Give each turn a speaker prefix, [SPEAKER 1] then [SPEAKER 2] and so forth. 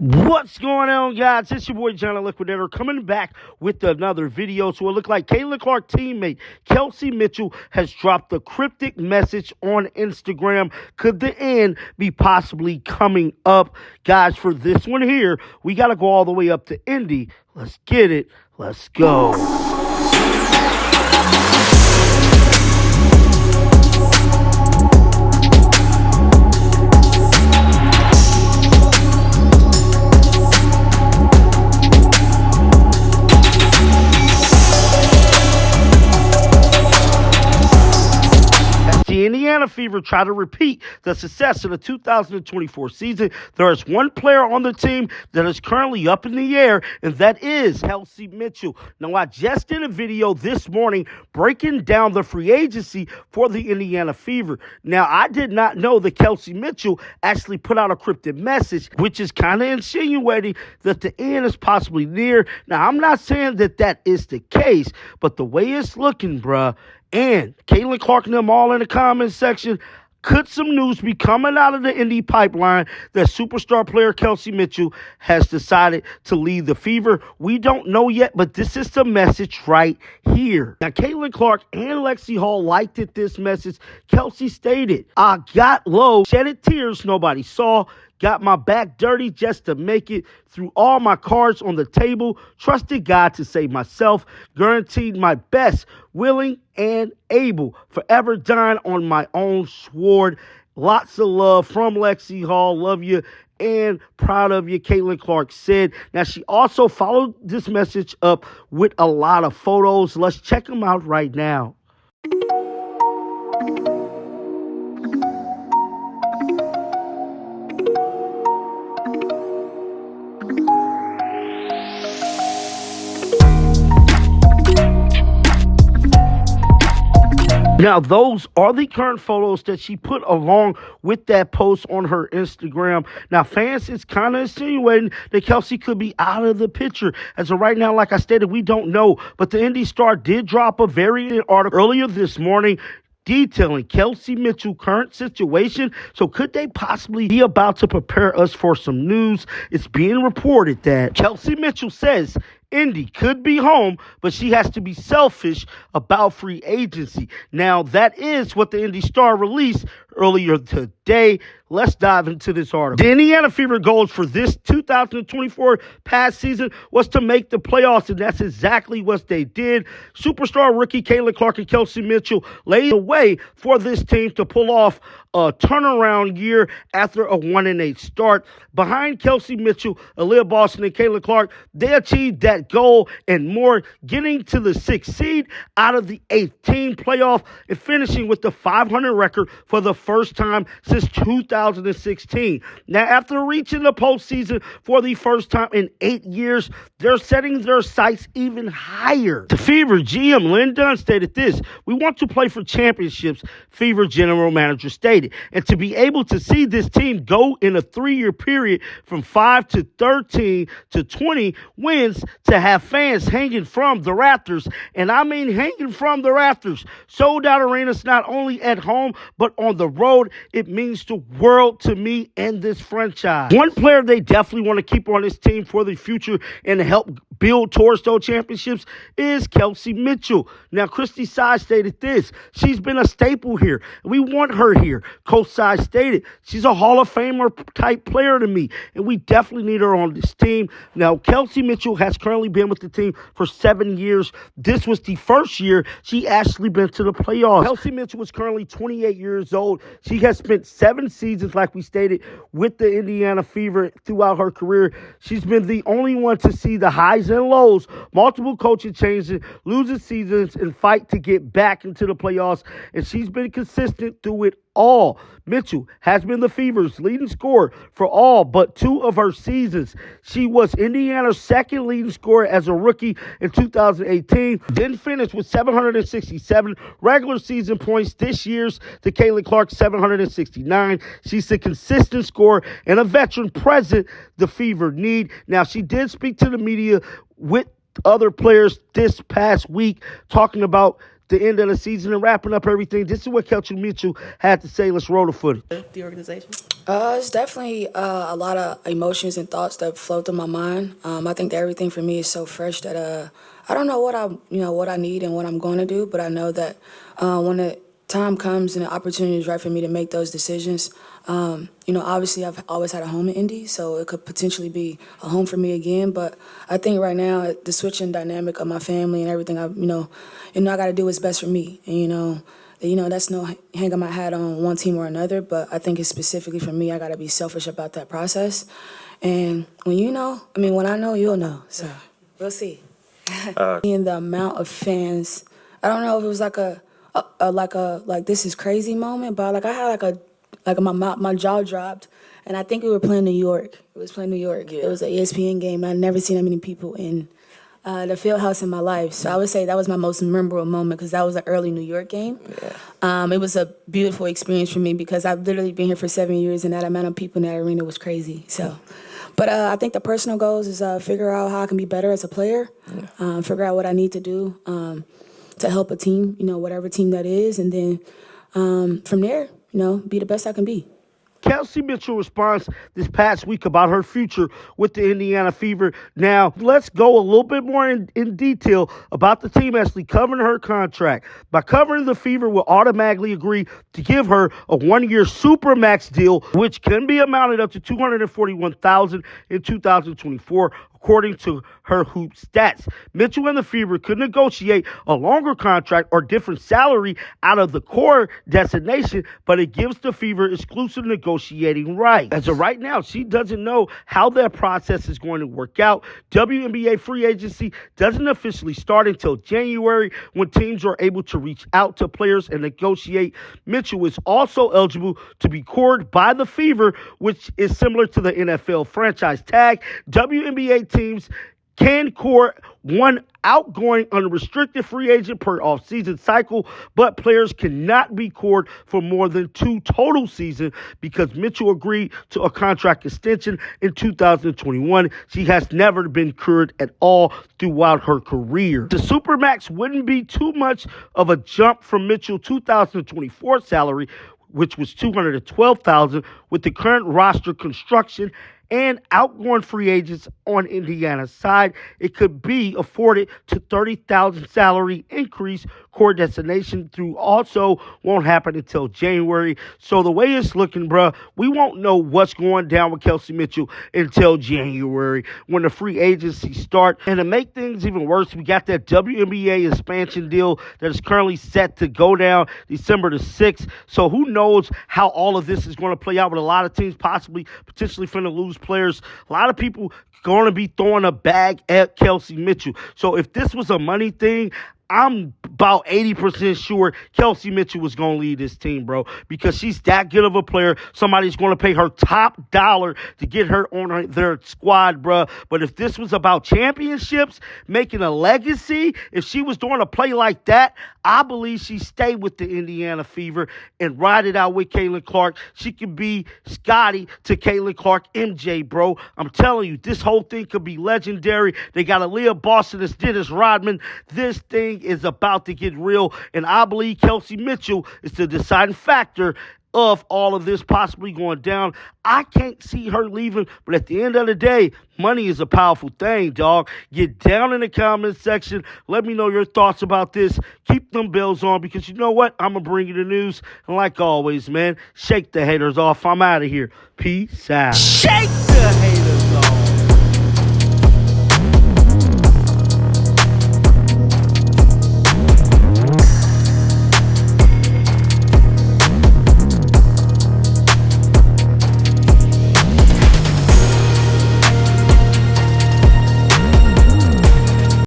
[SPEAKER 1] What's going on, guys? It's your boy, John the Liquidator, coming back with another video. So it looked like Caitlin Clark teammate Kelsey Mitchell has dropped a cryptic message on Instagram. Could the end be possibly coming up? Guys, for this one here, we got to go all the way up to Indy. Let's get it. Let's go. The Indiana Fever try to repeat the success of the 2024 season. There is one player on the team that is currently up in the air, and that is Kelsey Mitchell. Now, I just did a video this morning breaking down the free agency for the Indiana Fever. Now, I did not know that Kelsey Mitchell actually put out a cryptic message, which is kind of insinuating that the end is possibly near. Now, I'm not saying that that is the case, but the way it's looking, bruh, and Caitlin Clark and them all in the comments section, could some news be coming out of the Indy pipeline that superstar player Kelsey Mitchell has decided to leave the Fever? We don't know yet, but this is the message right here. Now, Caitlin Clark and Lexi Hall liked it, this message. Kelsey stated, "I got low, shedded tears nobody saw, got my back dirty just to make it, threw all my cards on the table, trusted God to save myself, guaranteed my best, willing and able, forever dying on my own sword." Lots of love from Lexi Hall. Love you and proud of you, Caitlin Clark said. Now, she also followed this message up with a lot of photos. Let's check them out right now. Now, those are the current photos that she put along with that post on her Instagram. Now, fans, it's kind of insinuating that Kelsey could be out of the picture. As of right now, like I stated, we don't know. But the Indy Star did drop a variant article earlier this morning detailing Kelsey Mitchell's current situation. So could they possibly be about to prepare us for some news? It's being reported that Kelsey Mitchell says Indy could be home, but she has to be selfish about free agency. Now, that is what the Indy Star released earlier today. Let's dive into this article. The Indiana Fever goals for this 2024 past season was to make the playoffs, and that's exactly what they did. Superstar rookie Caitlin Clark and Kelsey Mitchell laid the way for this team to pull off a turnaround year after a 1-8 start. Behind Kelsey Mitchell, Aaliyah Boston, and Caitlin Clark, they achieved that goal and more, getting to the 6th seed out of the 18 playoff and finishing with the 500 record for the first time since 2016. Now, after reaching the postseason for the first time in 8 years, they're setting their sights even higher. The Fever GM Lynn Dunn stated this: "We want to play for championships," Fever general manager stated, "and to be able to see this team go in a 3-year period from 5 to 13 to 20 wins, to have fans hanging from the rafters," and I mean hanging from the rafters. Sold out arenas not only at home but on the road. It means the world to me and this franchise. One player they definitely want to keep on this team for the future and help build towards those championships is Kelsey Mitchell. Now, Christy Sy stated this: "She's been a staple here. We want her here." Coach Sy stated, "She's a Hall of Famer type player to me, and we definitely need her on this team." Now, Kelsey Mitchell has currently been with the team for 7 years. This was the first year she actually been to the playoffs. Kelsey Mitchell is currently 28 years old. She has spent 7 seasons, like we stated, with the Indiana Fever throughout her career. She's been the only one to see the highs and lows, multiple coaching changes, losing seasons, and fight to get back into the playoffs, and she's been consistent through it all. Mitchell has been the Fever's leading scorer for all but 2 of her seasons. She was Indiana's second leading scorer as a rookie in 2018, then finished with 767 regular season points this year's to Caitlin Clark 769. She's a consistent scorer and a veteran present the Fever need. Now, she did speak to the media with other players this past week, talking about the end of the season and wrapping up everything. This is what Kelsey Mitchell had to say. Let's roll the footage.
[SPEAKER 2] The organization?
[SPEAKER 3] It's definitely a lot of emotions and thoughts that flow through my mind. I think that everything for me is so fresh that I don't know what I need and what I'm going to do, but I know that when the time comes and the opportunity is right for me to make those decisions, obviously I've always had a home in Indy, so it could potentially be a home for me again. But I think right now the switching dynamic of my family and everything, I got to do what's best for me, and that's no hanging my hat on one team or another, but I think it's specifically for me, I got to be selfish about that process. And when I know, you'll know. So we'll see. And the amount of fans, I don't know if it was like this is crazy moment, but I had my jaw dropped, and I think we were playing New York. It was playing New York. Yeah. It was an ESPN game, and I'd never seen that many people in the field house in my life. So I would say that was my most memorable moment because that was an early New York game. Yeah. It was a beautiful experience for me because I've literally been here for 7 years, and that amount of people in that arena was crazy. So, but I think the personal goals is figure out how I can be better as a player, figure out what I need to do to help a team, whatever team that is, and then from there, be the best I can be.
[SPEAKER 1] Kelsey Mitchell responds this past week about her future with the Indiana Fever. Now, let's go a little bit more in detail about the team actually covering her contract. By covering the Fever will automatically agree to give her a 1-year Supermax deal, which can be amounted up to $241,000 in 2024. According to her hoop stats, Mitchell and the Fever could negotiate a longer contract or different salary out of the core destination, but it gives the Fever exclusive negotiating rights. As of right now, she doesn't know how that process is going to work out. WNBA free agency doesn't officially start until January, when teams are able to reach out to players and negotiate. Mitchell is also eligible to be cored by the Fever, which is similar to the NFL franchise tag. WNBA teams can court one outgoing unrestricted free agent per off-season cycle, but players cannot be cored for more than 2 total seasons because Mitchell agreed to a contract extension in 2021. She has never been cored at all throughout her career. The Supermax wouldn't be too much of a jump from Mitchell's 2024 salary, which was $212,000, with the current roster construction and outgoing free agents on Indiana's side. It could be afforded to $30,000 salary increase. Core destination through also won't happen until January. So the way it's looking, bruh, we won't know what's going down with Kelsey Mitchell until January when the free agency start. And to make things even worse, we got that WNBA expansion deal that is currently set to go down December the 6th. So who knows how all of this is going to play out with a lot of teams potentially finna lose players. A lot of people going to be throwing a bag at Kelsey Mitchell. So if this was a money thing, I'm about 80% sure Kelsey Mitchell was going to lead this team, bro, because she's that good of a player. Somebody's going to pay her top dollar to get her on their squad, bro. But if this was about championships, making a legacy, if she was doing a play like that, I believe she stayed with the Indiana Fever and ride it out with Caitlin Clark. She could be Scotty to Caitlin Clark MJ, bro. I'm telling you, this whole thing could be legendary. They got Aaliyah Boston as Dennis Rodman. This thing is about to get real, and I believe Kelsey Mitchell is the deciding factor of all of this possibly going down. I can't see her leaving, but at the end of the day, money is a powerful thing, dog. Get down in the comment section. Let me know your thoughts about this. Keep them bells on, because you know what? I'm going to bring you the news. And like always, man, shake the haters off. I'm out of here. Peace out. Shake the haters.